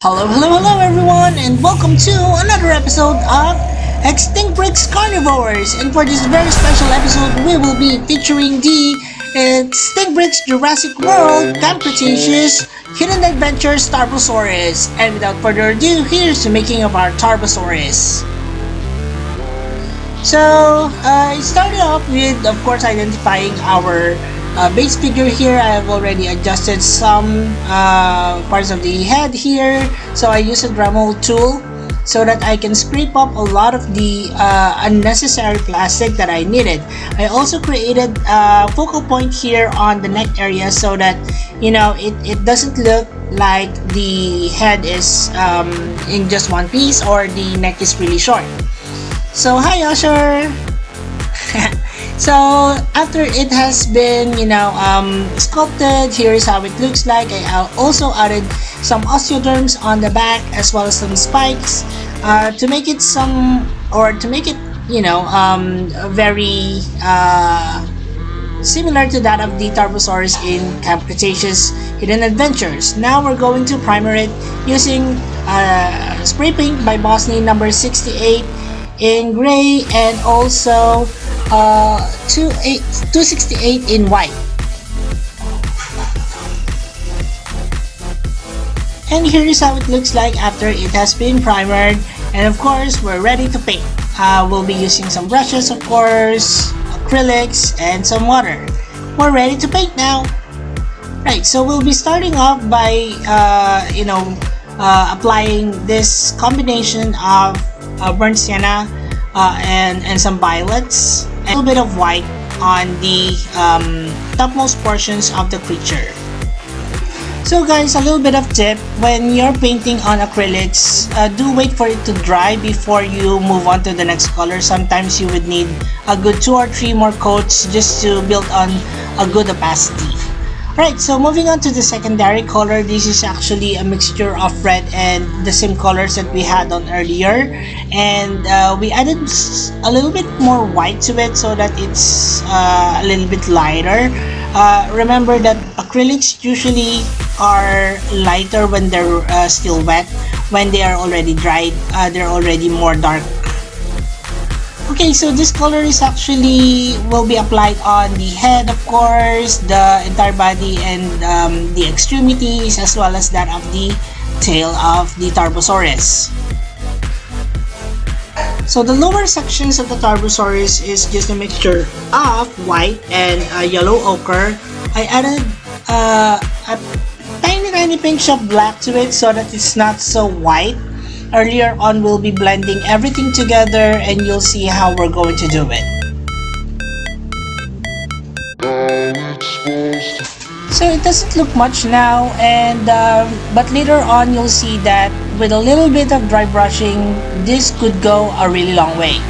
Hello everyone, and welcome to another episode of Extinct Bricks Carnivores. And for this very special episode, we will be featuring the Extinct Bricks Jurassic World Camp Cretaceous Hidden Adventures Tarbosaurus. And without further ado, here's the making of our Tarbosaurus. So, it started off with, of course, identifying our base figure here. I have already adjusted some parts of the head here, so I use a Dremel tool so that I can scrape up a lot of the unnecessary plastic that I needed. I also created a focal point here on the neck area so that it doesn't look like the head is in just one piece or the neck is really short. So hi Usher! So after it has been sculpted, here is how it looks like. I also added some osteoderms on the back as well as some spikes to make it very similar to that of the Tarbosaurus in Camp Cretaceous Hidden Adventures. Now we're going to primer it using spray paint by Bosnia number 68 in gray and also 268 in white. And here is how it looks like after it has been primered, and of course we're ready to paint. We'll be using some brushes, of course, acrylics, and some water. We're ready to paint now. Right, so we'll be starting off by applying this combination of burnt sienna and some violets and a little bit of white on the topmost portions of the creature. So guys, a little bit of tip: when you're painting on acrylics, do wait for it to dry before you move on to the next color. Sometimes you would need a good 2 or 3 more coats just to build on a good opacity. Right, so moving on to the secondary color, this is actually a mixture of red and the same colors that we had on earlier, and we added a little bit more white to it so that it's a little bit lighter. Remember that acrylics usually are lighter when they're still wet. When they are already dried, they're already more dark. Okay, so this color is will be applied on the head, of course, the entire body, and the extremities, as well as that of the tail of the Tarbosaurus. So the lower sections of the Tarbosaurus is just a mixture of white and yellow ochre. I added a tiny pinch of black to it so that it's not so white. Earlier on, we'll be blending everything together and you'll see how we're going to do it. So it doesn't look much now, but later on you'll see that with a little bit of dry brushing, this could go a really long way.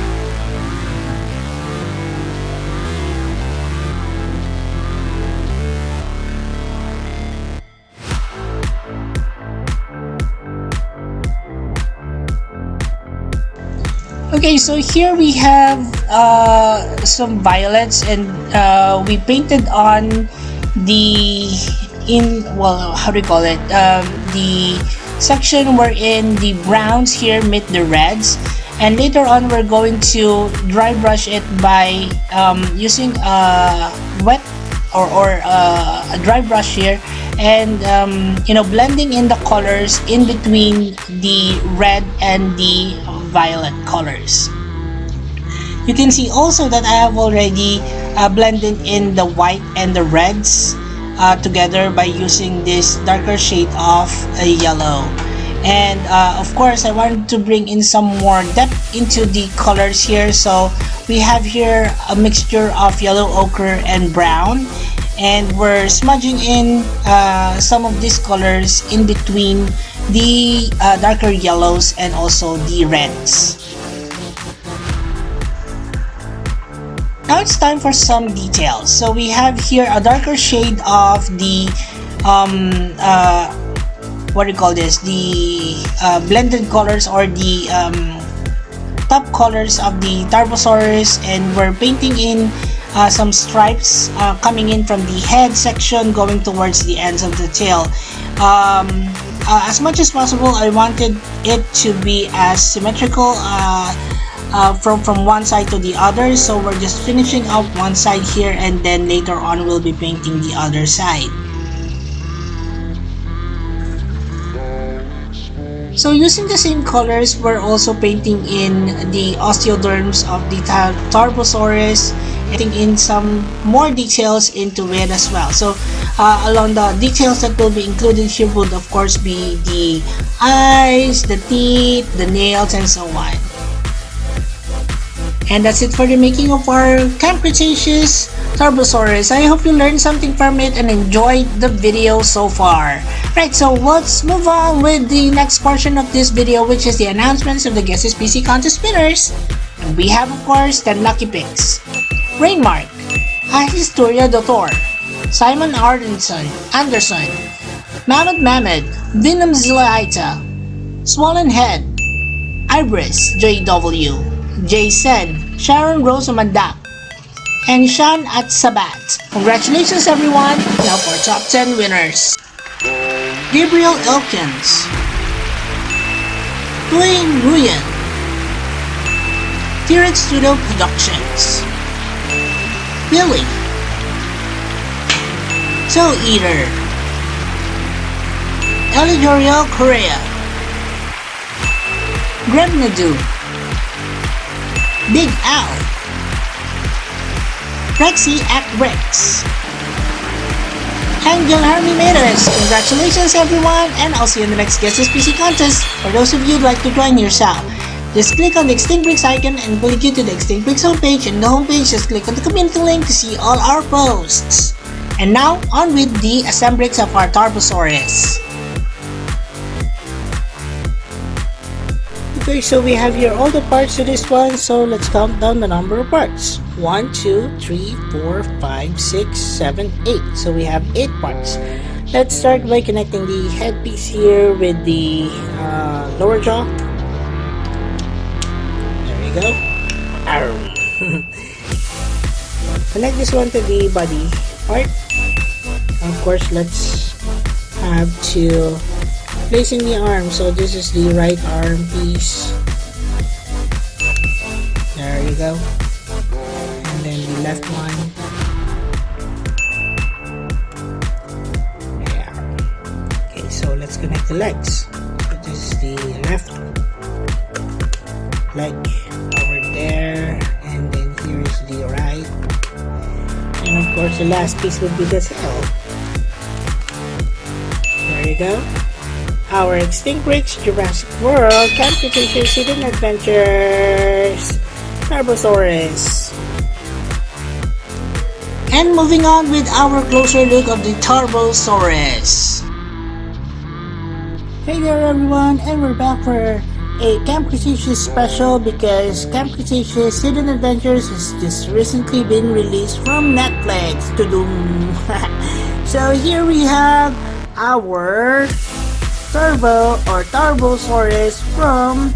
Okay, so here we have some violets, and we painted on the the section wherein the browns here meet the reds, and later on we're going to dry brush it by using a wet or a dry brush here, and blending in the colors in between the red and the violet colors. You can see also that I have already blended in the white and the reds together by using this darker shade of a yellow. And of course I wanted to bring in some more depth into the colors here, so we have here a mixture of yellow ochre and brown, and we're smudging in some of these colors in between the darker yellows and also the reds. Now it's time for some details. So we have here a darker shade of the blended colors, or the top colors of the Tarbosaurus, and we're painting in some stripes coming in from the head section going towards the ends of the tail. as much as possible, I wanted it to be as symmetrical from one side to the other. So we're just finishing up one side here, and then later on we'll be painting the other side. So using the same colors, we're also painting in the osteoderms of the Tarbosaurus, adding in some more details into it as well. So along the details that will be included here would of course be the eyes, the teeth, the nails, and so on. And that's it for the making of our Camp Cretaceous Tarbosaurus. I hope you learned something from it and enjoyed the video so far. Right, so let's move on with the next portion of this video, which is the announcements of the Guess This PC contest winners. And we have, of course, 10 lucky picks. Rainmark, Historia Doctor, Simon Anderson, Mammoth, Venom Zilaita, Swollen Head, Ibris JW, Jason, Sharon Rose Amandak, and Sean at Sabat. Congratulations everyone! Now for top 10 winners. Gabriel Elkins, Dwayne Nguyen, T-Rex Studio Productions, Billy, Toe Eater, Elijorio Correa, Greg Nadu, Big Al, Rexy at Rex, Angel Hermimedes. Congratulations everyone, and I'll see you in the next Guess This PC contest. For those of you who'd like to join yourself, just click on the Extinct Bricks icon and will lead you to the Extinct Bricks homepage. And the homepage, just click on the community link to see all our posts. And now, on with the assemblies of our Tarbosaurus. Okay, so we have here all the parts to this one, so let's count down the number of parts. 1, 2, 3, 4, 5, 6, 7, 8. So we have 8 parts. Let's start by connecting the headpiece here with the lower jaw. There we go. Connect this one to the body part. Of course, let's have to placing the arm. So this is the right arm piece. There you go. And then the left one. Yeah. Okay, so let's connect the legs. So this is the left leg over there, and then here is the right. And of course, the last piece would be the tail. There you go. Our Extinct Bricks Jurassic World Camp Cretaceous Hidden Adventures Tarbosaurus. And moving on with our closer look of the Tarbosaurus. Hey there everyone, and we're back for a Camp Cretaceous special because Camp Cretaceous Hidden Adventures has just recently been released from Netflix. So here we have our Tarbosaurus from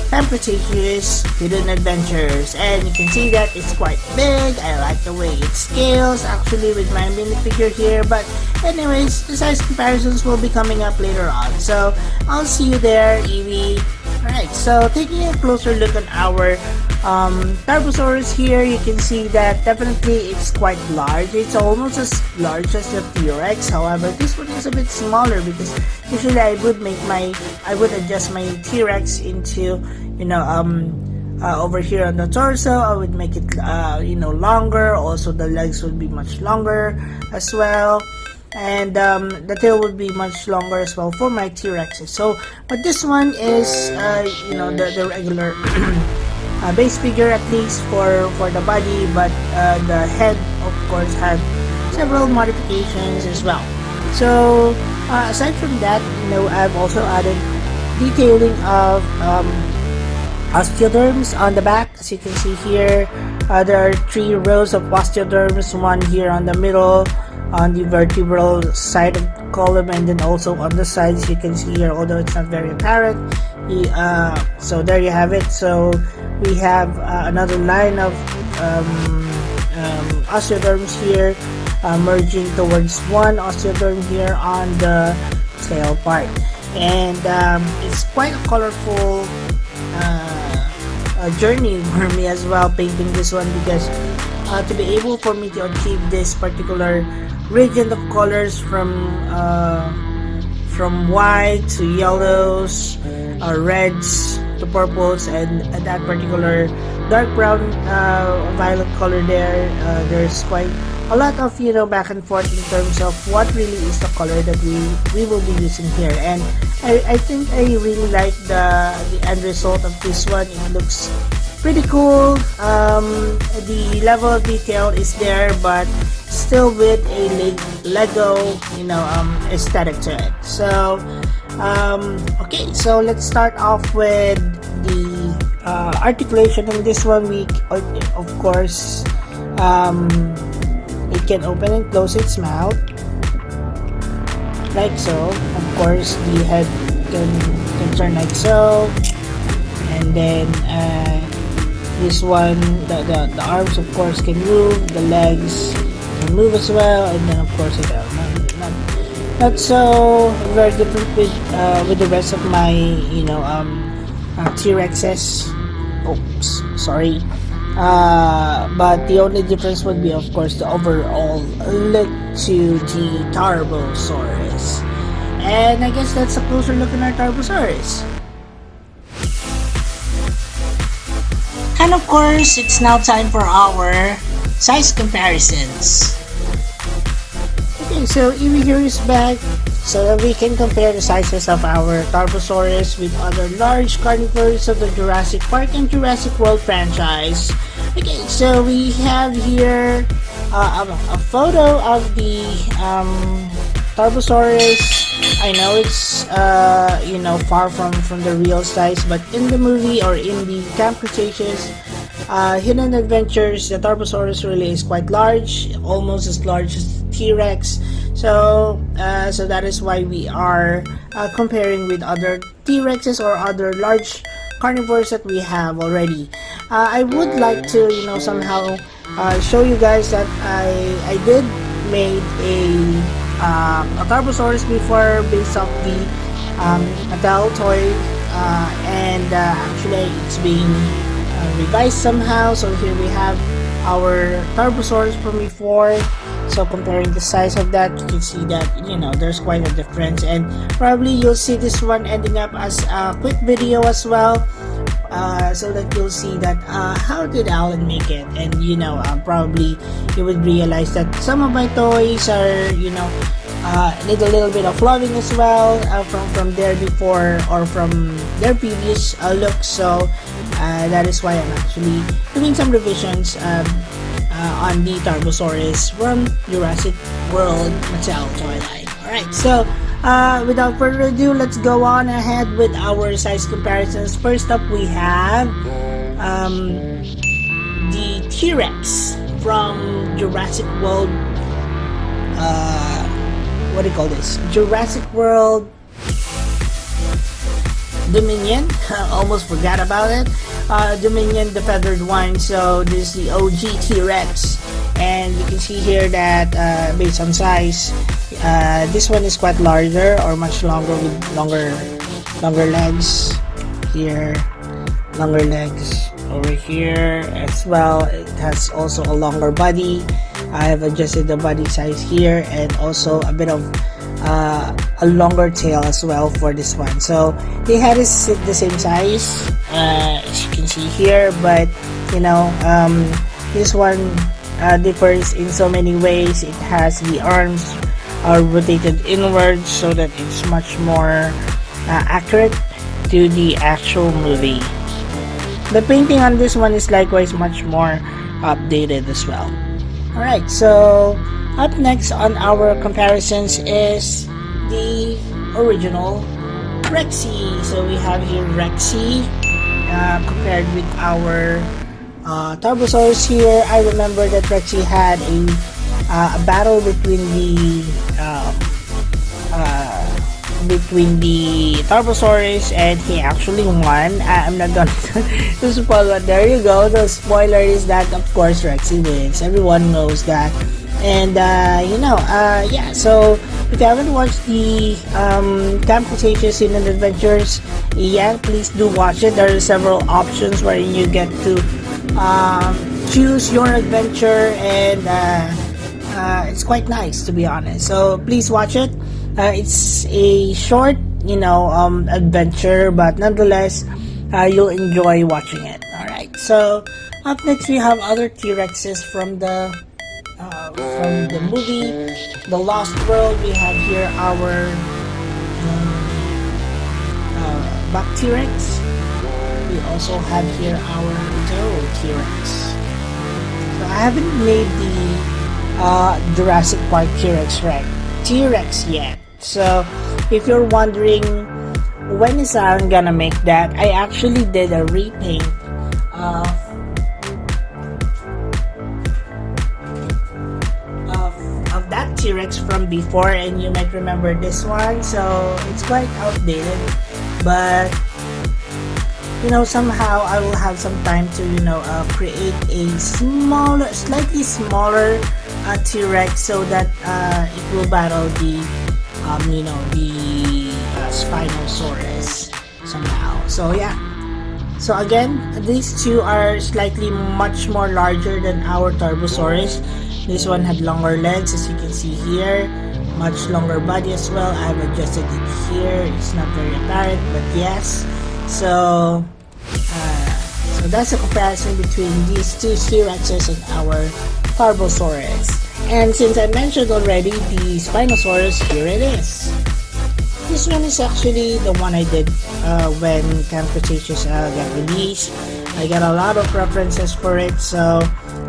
Camp Cretaceous Hidden Adventures, and you can see that it's quite big. I like the way it scales actually with my minifigure here, but anyways, the size comparisons will be coming up later on, so I'll see you there, Evie. Alright, so taking a closer look at our Tarbosaurus here, you can see that definitely it's quite large. It's almost as large as the T-Rex. However, this one is a bit smaller because usually I would adjust my T-Rex into, over here on the torso. I would make it, longer. Also, the legs would be much longer as well. And the tail would be much longer as well for my T-Rexes. So, but this one is, the regular base figure, at least for the body, but the head, of course, had several modifications as well. So, aside from that, I've also added detailing of osteoderms on the back. As you can see here, there are 3 rows of osteoderms, one here on the middle, on the vertebral side of the column, and then also on the sides you can see here, although it's not very apparent. So there you have it. So we have another line of osteoderms here, merging towards one osteoderm here on the tail part. and it's quite a colorful journey for me as well painting this one, because to be able for me to achieve this particular gradient of colors from white to yellows, reds to purples, and that particular dark brown violet color there, there's quite a lot of back and forth in terms of what really is the color that we will be using here. And I think I really like the end result of this one. It looks pretty cool. The level of detail is there, but still with a Lego aesthetic to it. So okay, so let's start off with the articulation. In this one, we of course it can open and close its mouth like so. Of course, the head can turn like so, and then this one, the arms of course can move, the legs can move as well, and then of course not so very different with the rest of my T-Rexes. Oops, sorry. But the only difference would be, of course, the overall look to the Tarbosaurus. And I guess that's a closer look at our Tarbosaurus. And of course, it's now time for our size comparisons. Okay, so Evie here is back so that we can compare the sizes of our Tarbosaurus with other large carnivores of the Jurassic Park and Jurassic World franchise. Okay, so we have here a photo of the Tarbosaurus. I know it's far from the real size, but in the movie or in the Camp Cretaceous Hidden Adventures, the Tarbosaurus really is quite large, almost as large as T-Rex. So that is why we are comparing with other T-Rexes or other large carnivores that we have already. I would like to somehow show you guys that I did made a Tarbosaurus before based off the Mattel toy, and actually it's being revised somehow. So here we have our Tarbosaurus from before. So comparing the size of that, you can see that there's quite a difference, and probably you'll see this one ending up as a quick video as well, so that you'll see that how did Allan make it, and probably you would realize that some of my toys are need a little bit of loving as well from their before or from their previous looks. So that is why I'm actually doing some revisions on the Tarbosaurus from Jurassic World Mattel toy line. Alright, so without further ado, let's go on ahead with our size comparisons. First up, we have the T-Rex from Jurassic World. What do you call this? Jurassic World Dominion. Almost forgot about it. Dominion, the feathered one. So this is the OG T-Rex, and you can see here that based on size, this one is quite larger or much longer with longer legs. Here, longer legs over here as well. It has also a longer body. I have adjusted the body size here, and also a bit of a longer tail as well for this one. So the head is the same size as you can see here, but this one differs in so many ways. It has the arms are rotated inwards so that it's much more accurate to the actual movie. The painting on this one is likewise much more updated as well. Alright, so up next on our comparisons is the original Rexy. So we have here Rexy compared with our Tarbosaurus here. I remember that Rexy had a battle between the Tarbosaurus, and he actually won. I'm not gonna to spoil, but there you go. The spoiler is that of course Rexy wins. Everyone knows that. And yeah, so if you haven't watched the Camp Cretaceous Hidden Adventures yet, please do watch it. There are several options wherein you get to choose your adventure, and it's quite nice, to be honest. So please watch it. It's a short, adventure, but nonetheless, you'll enjoy watching it. Alright, so up next we have other T-Rexes from the movie The Lost World. We have here our Buck T-Rex. We also have here our Toe T-Rex. So I haven't made the Jurassic Park T-Rex yet. So if you're wondering when is Allan gonna make that, I actually did a repaint of that T-Rex from before, and you might remember this one. So it's quite outdated, but somehow I will have some time to create a slightly smaller T-Rex, so that it will battle the Spinosaurus somehow. So yeah, so again, these two are slightly much more larger than our Tarbosaurus. This one had longer legs, as you can see here, much longer body as well. I've adjusted it here. It's not very apparent, but yes. So that's a comparison between these two T-Rexes and our Tarbosaurus. And since I mentioned already the Spinosaurus, here it is. This one is actually the one I did when Camp Cretaceous got released. I got a lot of references for it, so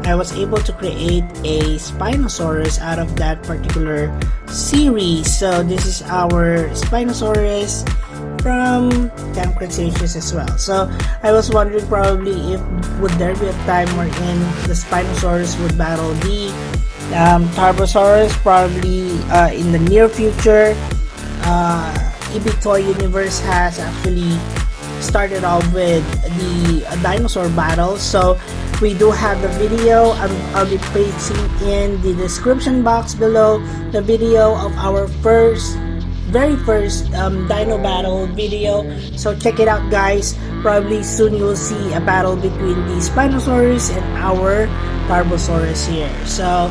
I was able to create a Spinosaurus out of that particular series. So this is our Spinosaurus from Camp Cretaceous as well. So I was wondering probably if would there be a time wherein the Spinosaurus would battle the Tarbosaurus, probably in the near future. EB Toy Universe has actually started off with the dinosaur battle, so we do have the video. I'll be placing in the description box below the video of our very first dino battle video, so check it out, guys. Probably soon you'll see a battle between the Spinosaurus and our Tarbosaurus here, so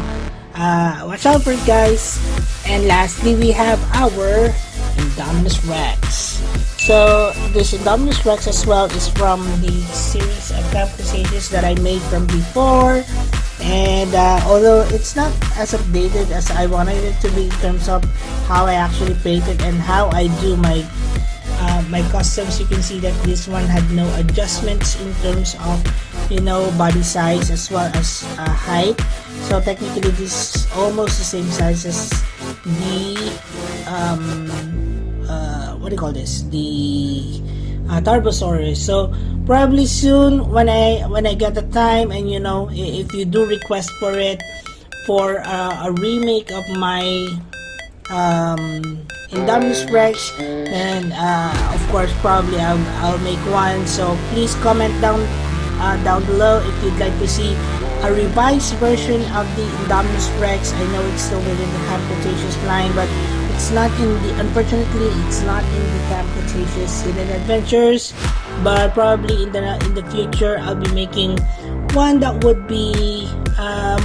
watch out for it, guys. And lastly, we have our Indominus Rex. So this Indominus Rex as well is from the series of Camp Cretaceous that I made from before, and although it's not as updated as I wanted it to be in terms of how I actually paint it and how I do my customs, you can see that this one had no adjustments in terms of body size as well as height. So technically this is almost the same size as the the Tarbosaurus. So probably soon when I get the time, and if you do request for it for a remake of my Indominus Rex, then of course probably I'll make one. So please comment down below if you'd like to see a revised version of the Indominus Rex. I know it's still within the Camp Cretaceous line, but unfortunately it's not in the Camp Cretaceous Hidden Adventures. But probably in the future I'll be making one that would be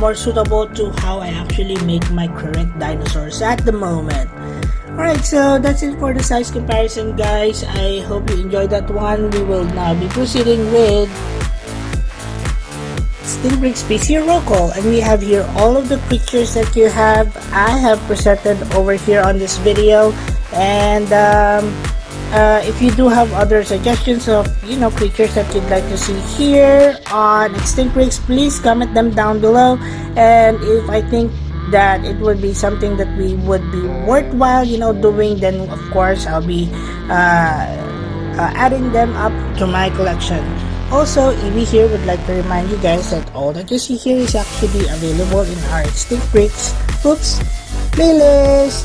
more suitable to how I actually make my current dinosaurs at the moment. Alright, so that's it for the size comparison, guys. I hope you enjoyed that one. We will now be proceeding with Stingray Species Roll Call, and we have here all of the creatures that I have presented over here on this video. And if you do have other suggestions of creatures that you'd like to see here on Extinct Breaks, please comment them down below. And if I think that it would be something that we would be worthwhile doing, then of course I'll be adding them up to my collection. Also, Evie here would like to remind you guys that all that you see here is actually available in our Extinct Breaks playlist.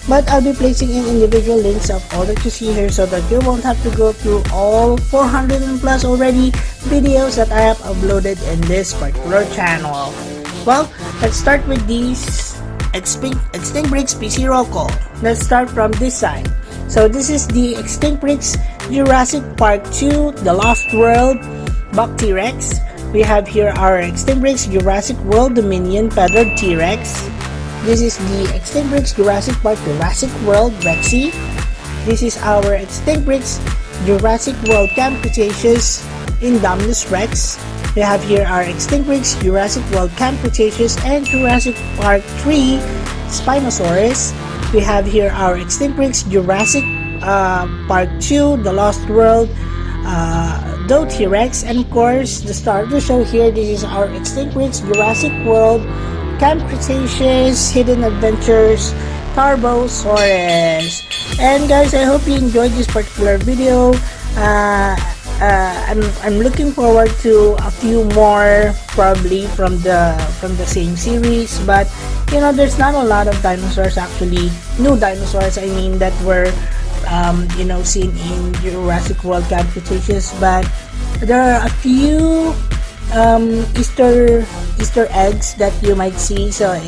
But I'll be placing in individual links of all that you see here, so that you won't have to go through all 400 and plus already videos that I have uploaded in this particular channel. Well, let's start with these Extinct Bricks PC roll call. Let's start from this side. So this is the Extinct Bricks Jurassic Park 2, The Lost World, Buck T-Rex. We have here our Extinct Bricks Jurassic World Dominion Feathered T-Rex. This is the Extinct Bricks Jurassic Park Jurassic World Rexy. This is our Extinct Bricks Jurassic World Camp Cretaceous Indominus Rex. We have here our Extinct Bricks Jurassic World Camp Cretaceous and Jurassic Park 3 Spinosaurus. We have here our Extinct Bricks Jurassic Park 2 The Lost World Doe T-Rex, and of course the star of the show here, this is our Extinct Bricks Jurassic World Camp Cretaceous Hidden Adventures Tarbosaurus. And guys, I hope you enjoyed this particular video. I'm looking forward to a few more, probably from the same series, but you know, there's not a lot of dinosaurs, actually new dinosaurs I mean, that were you know, seen in Jurassic World Camp Cretaceous, but there are a few Easter eggs that you might see. So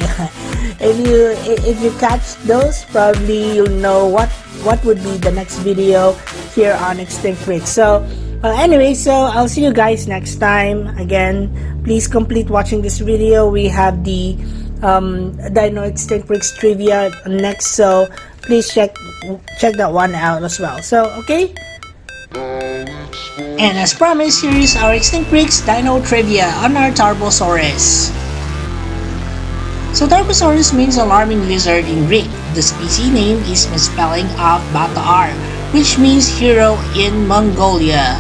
if you catch those, probably you'll know what would be the next video here on Extinct Bricks. So anyway, so I'll see you guys next time. Again, please complete watching this video. We have the Dino Extinct Bricks trivia next, so please check that one out as well. So okay, and as promised, here is our Extinct Bricks Dino trivia on our Tarbosaurus. So Tarbosaurus means alarming lizard in Greek. The species name is misspelling of Bata-R, which means hero in Mongolia.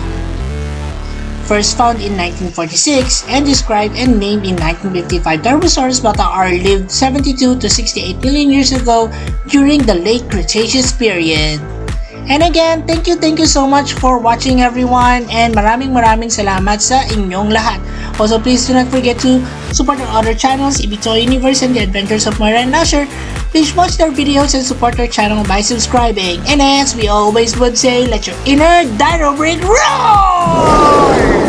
First found in 1946 and described and named in 1955, Tarbosaurus Bata-R lived 72 to 68 million years ago during the late Cretaceous period. And again, thank you so much for watching, everyone, and maraming salamat sa inyong lahat. Also, please do not forget to support our other channels, Ibito Universe and The Adventures of Moira and Nasher. Please watch their videos and support our channel by subscribing. And as we always would say, let your inner dino brick roar!